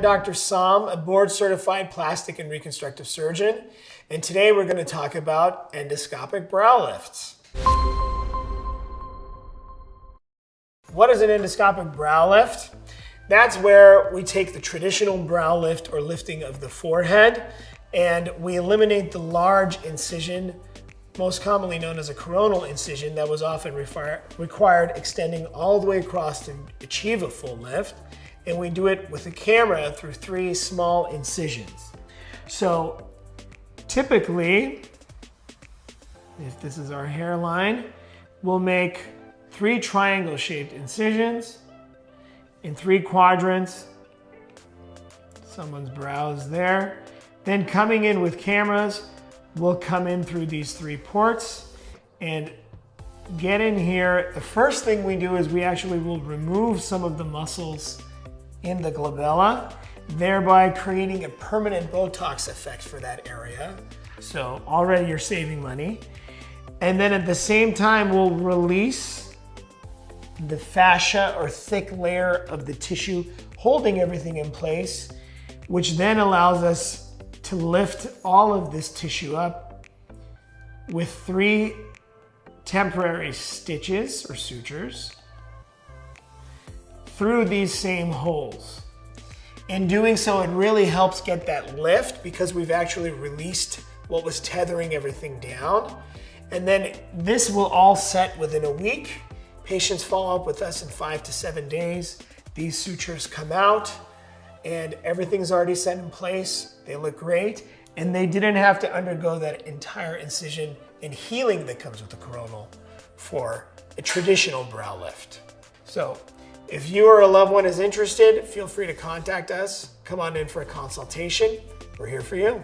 I'm Dr. Som, a board-certified plastic and reconstructive surgeon, and today we're going to talk about endoscopic brow lifts. What is an endoscopic brow lift? That's where we take the traditional brow lift or lifting of the forehead and we eliminate the large incision, most commonly known as a coronal incision, that was often required extending all the way across to achieve a full lift. And we do it with a camera through 3 small incisions. So typically, if this is our hairline, we'll make 3 triangle-shaped incisions in 3 quadrants. Someone's brows there. Then coming in with cameras, we'll come in through these 3 ports and get in here. The first thing we do is we actually will remove some of the muscles in the glabella, thereby creating a permanent Botox effect for that area. So already you're saving money. And then at the same time, we'll release the fascia or thick layer of the tissue holding everything in place, which then allows us to lift all of this tissue up with 3 temporary stitches or sutures through these same holes. In doing so, it really helps get that lift because we've actually released what was tethering everything down. And then this will all set within a week. Patients follow up with us in 5 to 7 days. These sutures come out and everything's already set in place. They look great. And they didn't have to undergo that entire incision and healing that comes with the coronal for a traditional brow lift. So if you or a loved one is interested, feel free to contact us. Come on in for a consultation. We're here for you.